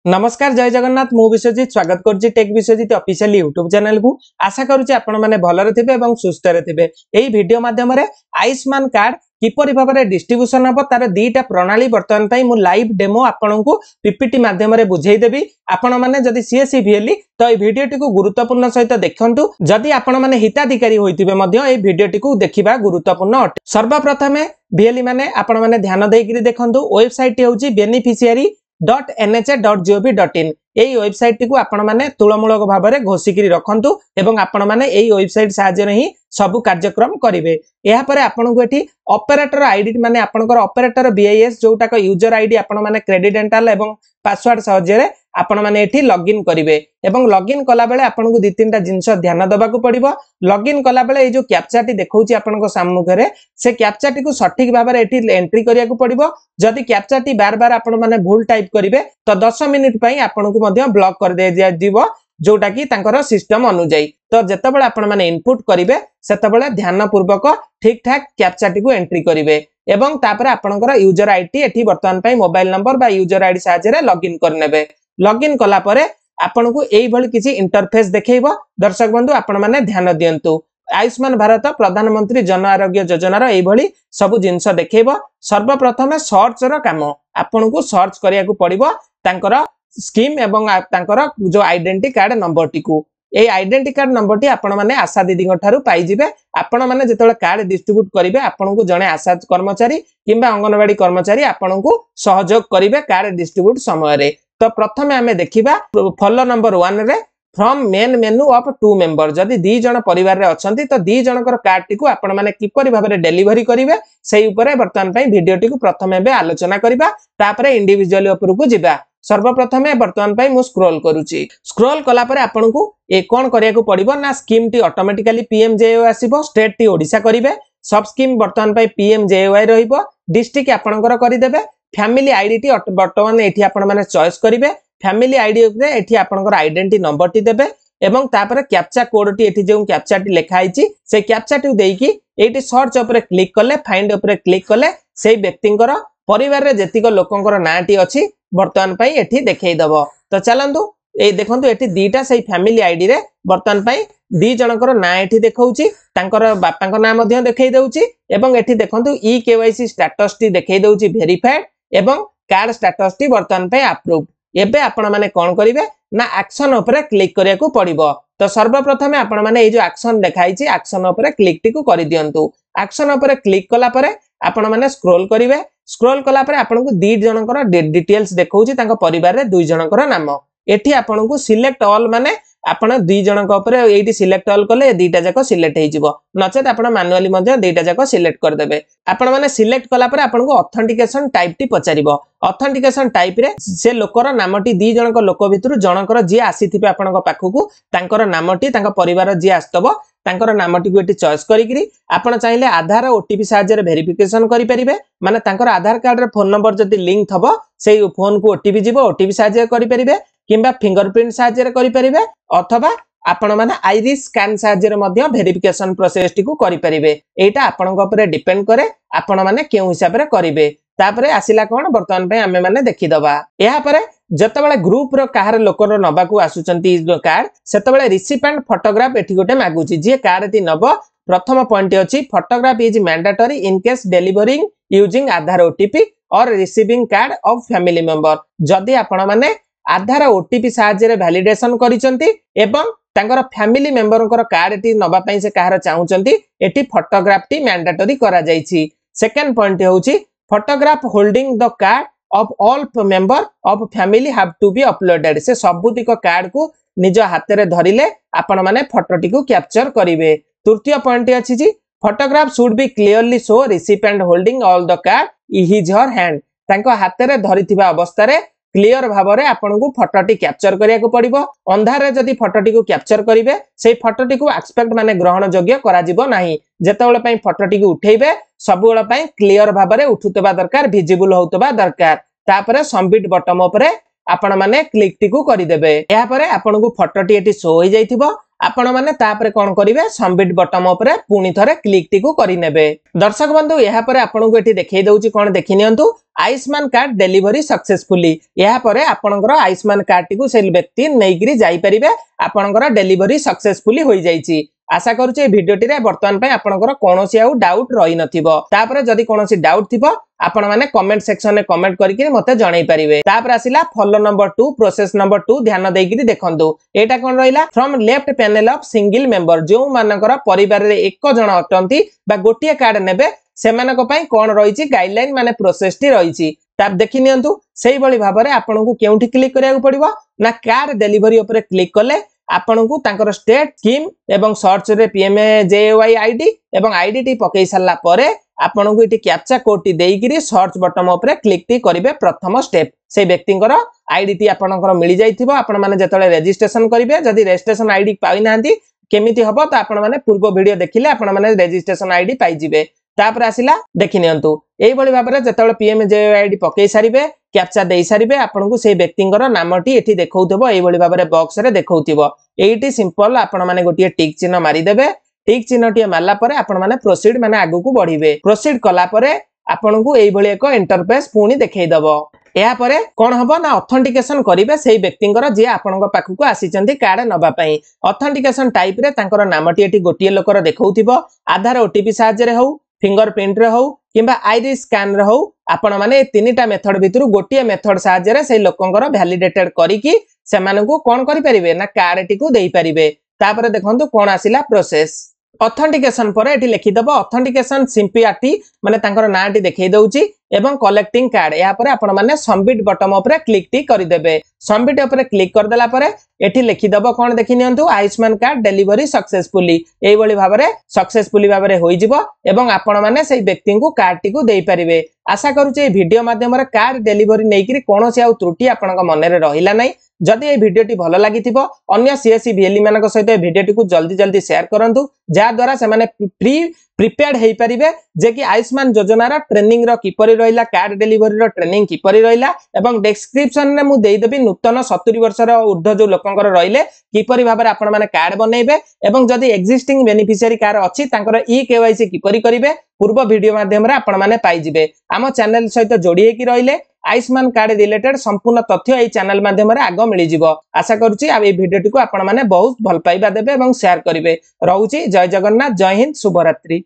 नमस्कार जय जगन्नाथ मु विश्वजीत स्वागत करुच्ची tech Biswajit official YouTube channel को आशा करुच्ची आपण माने भलरे थिबे एवं सुस्थ रे थिबे। एही वीडियो माध्यम रे आयुष्मान कार्ड किपरि भाबरे डिस्ट्रीब्यूशन हबो तार दीटा प्रणाली वर्तमान पई मु लाइव डेमो आपनकु पीपीटी माध्यम रे बुझेई देबी। आपण माने जदि सीएसईवीएलई तो ए वीडियोटी को गुरुत्वपूर्ण सहित देखंतु। जदि आपण माने हिताधिकारी होइतिबे मध्ये ए वीडियोटी को देखिबा गुरुत्वपूर्ण अटे। सर्वप्रथमे वीएलई माने आपण माने ध्यान देइकरी देखंतु। वेबसाइट हेउची beneficiary.nha.gov.in एई वेबसाइट टी को आपण माने तुलमूलक भाव में घोषिकी रखंतु एवं आपण माने एई वेबसाइट साहाय्य ही सब कार्यक्रम करिवे। एहा परे आपण को एठी ऑपरेटर आईडी माने आपनकर ऑपरेटर बीआईएस जोटा का यूजर आईडी आपण माने क्रेडिडेंटाल एवं पासवर्ड साहाय्य आपण माने एठी लॉगिन करिवे एवं लॉगिन कला बेले आपण को 2-3टा जिंस ध्यान देबा को पड़िबो। लॉगिन कला बेले ए जो कैप्चा टी देखौची आपण को सम्मुख रे से कैप्चा टी को सठिक भाव में एठी एंट्री करिया को पड़िबो। जदि कैप्चा टी बार बार आपण माने भूल टाइप करिवे तो 10 मिनिट पई आपण को मध्य ब्लॉक कर दे दिबो जोटा की तांकर सिस्टम अनुଯାयी। तो जेतेबेले आपण माने इनपुट करिवे सेतेबेले ध्यान पूर्वक ठीक ठाक कैप्चा टी को एंट्री करिवे एवं तापर आपनकर यूजर आईडी एठी वर्तमान पई मोबाइल नंबर बा यूजर आईडी साहाय्य रे लॉगिन करनेबे। लॉगिन कला परे आपण को एई भली किछि इंटरफेस देखैबो। दर्शक बंधु आपण माने ध्यान दियंतु। आयुष्मान भारत प्रधानमंत्री जन आरोग्य योजना रो एई भली सब जिंस देखैबो। सर्वप्रथम सर्च रो काम आपण को सर्च करिया को पड़िबो तांकर स्कीम एवं तांकर जो आइडेंटिटी कार्ड नंबर टी को ए आइडेंटिटी कार्ड नंबर टी आपण माने आशा दीदी ठारू पाई जिवे। आपण माने जेतेबेले कार्ड डिस्ट्रीब्यूट करिवे आपण को जणे आशा कर्मचारी किंबा अंगनवाड़ी कर्मचारी आपण को सहयोग करिवे कार्ड डिस्ट्रीब्यूट समय रे। तो प्रथमे हमें देखिबा फॉलो नंबर 1 रे from main menu of 2 member. जदि 2 जण परिवार रे अछंती तो 2 जनकर कार्ड टी को आपण माने किपरि भाबरे डिलीवरी करिवे सेही उपरे वर्तमान पई वीडियो टी को प्रथमे बे आलोचना करिबा। तापरे इंडिविजुअल ऊपर को जिबा। सर्वप्रथमे वर्तमान पई मु स्क्रॉल करूची। स्क्रॉल कला परे आपन को ए कोन करिया को पड़िबो ना स्कीम टी ऑटोमेटिकली पीएमजेओ आसीबो। स्टेट टी ओडिसा करिवे। सब स्कीम वर्तमान पई पीएमजेओआई रहिबो। डिस्ट्रिक्ट आपनकर करि देबे। फैमिली आईडी टी वर्तमान एठी आपण माने चॉइस करिवे। फैमिली आईडी रे एठी आपनकर आइडेंटिटी नंबर टी देबे एवं तापर कैप्चा कोड टी एठी जो कैप्चा टी लिखा आइची से कैप्चा टी देकी एठी सर्च ऊपर क्लिक करले फाइंड ऊपर क्लिक करले सेही व्यक्तिंकर परिवार रे जेतिक लोकंकर नाटी अछि वर्तमान पई एठी देखै दबो। तो चलंतु ए देखंतु एठी दीटा सेही फैमिली आईडी रे वर्तमान पई 2 जनकर ना एठी देखौची तांकर बापांकर नाम मध्ये देखै दउची एवं एठी देखंतु ई केवाईसी स्टेटस टी देखै दउची वेरीफाइड एवं कार्ड स्टेटस टी वर्तमान पई अप्रूव्ड। एबे आपण माने कोन करिवे ना एक्शन ऊपर क्लिक करिया को पड़िबो। तो सर्वप्रथमे आपण माने ए जो एक्शन देखाइची एक्शन ऊपर क्लिक टी को करि दियंतु। एक्शन ऊपर क्लिक कला परे आपण माने स्क्रॉल करिवे। स्क्रॉल कला परे आपण को 2 जनकर डिटेल्स देखौची तांको परिवार रे 2 जनकर नाम एठी आपण को सिलेक्ट ऑल माने आपण 2 जनक ऊपर एठी सिलेक्ट ऑल कले दीटा जाक सिलेक्ट हे जिवो नचेत आपण मैनुअली मध्ये दीटा जाक सिलेक्ट कर देबे। आपण माने सिलेक्ट कला परे आपण को ऑथेंटिकेशन टाइप टी पचारिबो। ऑथेंटिकेशन टाइप रे से लोकर नामटी 2 जनक लोक भितरु जनकर जे आसीथिबे आपनक पाखकु तांकर नामटी तांका परिवार जे आस्तबो तांकर नामटी को एटी चॉइस करिकरी आपण चाहिले आधार ओटीपी साहाय्य रे वेरिफिकेशन करि परिबे। माने तांकर आधार कार्ड रे फोन नंबर जदी लिंक थबो सेही फोन को ओटीपी जिवो ओटीपी साहाय्य करि परिबे किंबा फिंगरप्रिंट साहाय्य रे करि परिबे अथवा आपण माने आइरिस स्कैन साहाय्य रे मध्ये वेरिफिकेशन प्रोसेस टी को करि परिबे। एटा आपनक ऊपर डिपेंड करे आपण माने केउ हिसाब रे करिवे। तापरे आसिला कोन वर्तमान पे हमें माने देखि दबा। एहा परे जतबेले ग्रुप रो काहार लोकर नबा को आसुचंती कार्ड सेतबेले रिसिपेंट फोटोग्राफ एठी गोटे मागुची जे कार्ड ती नबो। प्रथम पॉइंट अछि photograph is mandatory in case delivering using Aadhaar OTP or receiving card of family member. जदी आपण माने आधार ओटीपी साहाय्य रे वैलिडेशन करिसंती एवं तांकर फैमिली मेंबर कार्ड टी नबा पई से काहार चाहुचंती एठी फोटोग्राफ टी मैंडेटरी करा जाईची। सेकंड पॉइंट होउची photograph holding the card of all member of family have to be uploaded. से सबुतिक कार्ड को निज हाथ रे धरिले आपण माने फोटोटी को कैप्चर करिवे। तृतीय पॉइंट अछि जी photograph should be clearly show recipient holding all the card in his her hand. तांको हाथ रे धरिथिबा अवस्था रे क्लियर भाबरे आपण को फोटोटी कैप्चर करिया को पड़िबो। अंधार रे जदी फोटोटी को कैप्चर करिवे सेही फोटोटी को एक्सपेक्ट माने ग्रहण योग्य करा जिवो नाही। जेतेबेले पई फोटोटी को उठेइबे सबुबेले पई क्लियर भाबरे उठुतबा दरकार विजिबल होतबा दरकार। तापरे सबमिट बटन ऊपर आपण माने क्लिक टी को करि देबे। एहा परे आपण को फोटोटी एटी शो हो जाइथिबो। आपण माने तापरे कोन करिवे सबमिट बटन ऊपर पुनी थरे क्लिक टी को करि नेबे। दर्शक बंधु यहाँ पर आपन को एठी देखै दउची कोन देखि नियंतु आयुष्मान कार्ड डेलीवरी सक्सेसफुली। यहाँ पर आपनकर आयुष्मान कार्ड टी को से व्यक्ति नैगिरी जाई परिबे आपनकर डेलीवरी सक्सेसफुली होई जाईची। आशा करूचे ए वीडियोटी रे वर्तमान पे आपनकर कोनोसी आउ डाउट रही नथिबो। तापरे जदी कोनोसी डाउट थिबो आपण माने कमेंट सेक्शन में कमेंट करके मते जणाई परिबे। तापर आसिला फॉलो नंबर 2 प्रोसेस नंबर 2 ध्यान देइकिरी देखंतु एटा कोन रहिला from left panel of single member जो मानकर परिवार रे एक जण अटंती बा गोटिए कार्ड नेबे सेमानक पई कोन रहिची गाइडलाइन माने प्रोसेस टी रहिची। ताप देखि नियंतु सेही बळी भाबरे आपनकु केउठी क्लिक करिया पड़िबो ना कार्ड डेलीवरी ऊपर क्लिक कले आपनकु तांकर स्टेट स्कीम एवं सर्च रे PMJAY आईडी एवं आईडी टी पकई साला परे आपनकु इटी कैप्चा कोड टी देइकिरी सर्च बटन ऊपर क्लिक टी करिवे। प्रथम स्टेप से व्यक्तिंकर आईडी टी आपनकर मिली जाइथिबो। आपण माने जतले रजिस्ट्रेशन करिवे जदी रजिस्ट्रेशन आईडी पाइ नांती केमिति हबो त आपण माने पूर्व वीडियो देखिले आपण माने रजिस्ट्रेशन आईडी पाइ जिवे। तापर आसिला देखि नियंतु एई बळी भाबरे जतले PMJAY आईडी पकई सारिबे कैप्चा देई सारिबे आपनकु से व्यक्तिंकर नामटी एठी देखौथबो एई बळी भाबरे बॉक्स रे देखौथिबो। एईटी सिंपल आपण माने गोटिए टिक चिन्ह मारि देबे। टिक चिन्हटी मारला परे आपण माने प्रोसीड माने आगु को बढ़िबे। प्रोसीड कला परे आपनकु एई बळी एक इंटरफेस पुनी देखै दबो। एहा परे कोन हबो ना ऑथेंटिकेशन करिवे सेही व्यक्तिंकर जे आपनक पाखकु आसीचंती कार्ड नबा पई। ऑथेंटिकेशन टाइप रे तांकर नामटी एठी गोटिए लोकर देखौथिबो। आधार ओटीपी साहाय्य रे हो फिंगरप्रिंट रे हो किंबा आईरिस स्कैन रे हो आपण माने तीनटा मेथड भितरु गोटिए मेथड साहाय्य रे सेही लोकंकर वैलिडेटेड करिकि सेमानकु कोन करि परिबे ना कार्ड टी को देई परिबे। तापर देखंतु कोन आसिला प्रोसेस ऑथेंटिकेशन पर एठी लिखि दबो ऑथेंटिकेशन सिंपियाटी माने तांकर नाटी देखै दउची एवं कलेक्टिंग कार्ड। या पर आपण माने सबमिट बटन ऊपर क्लिक टी करि देबे। सबमिट ऊपर क्लिक कर देला परे एठी लिखि दबो कोन देखि नियंतु आयुष्मान कार्ड डेलीवरी सक्सेसफुली। एई बळी भाबरे सक्सेसफुली भाबरे होई जिवो एवं आपण माने सेही व्यक्ति को कार्ड टी को देई परिबे। आशा करूचे ए वीडियो माध्यम रे कार्ड डेलीवरी नेइकिरी कोनोसी आउ त्रुटि आपनक मन रे रहिला नै। जदि ए वीडियोटी भलो लागिथिबो अन्य सीएससी VLE मानक सहित ए वीडियोटी को जल्दी जल्दी शेयर करंतु जा द्वारा से माने प्रिपेयर्ड हेई परिबे जे कि आयुष्मान योजना रा ट्रेनिंग रो किपरि रहिला कार्ड डेलीवरी रो ट्रेनिंग किपरि रहिला एवं डिस्क्रिप्शन रे मु देई देबी नूतन 70 वर्ष रो ऊर्ध्व जो लोकंकर रहिले किपरि भाबरे आपण माने कार्ड बनेइबे एवं जदि एक्जिस्टिंग बेनिफिशियरी कार अछि तांकर KYC किपरि करिवे पूर्व वीडियो माध्यम रे आपण माने पाइ जिवे। आम चैनल सहित जोडी हेकि रहिले आयुष्मान कार्ड रिलेटेड संपूर्ण तथ्य एई चैनल माध्यम रे आगो मिली जिवो। आशा करूची आ ए वीडियोटी को आपण माने बहुत भल पाइबा देबे एवं शेयर करिवे। रहउची जय जगन्नाथ जय हिंद शुभरात्रि।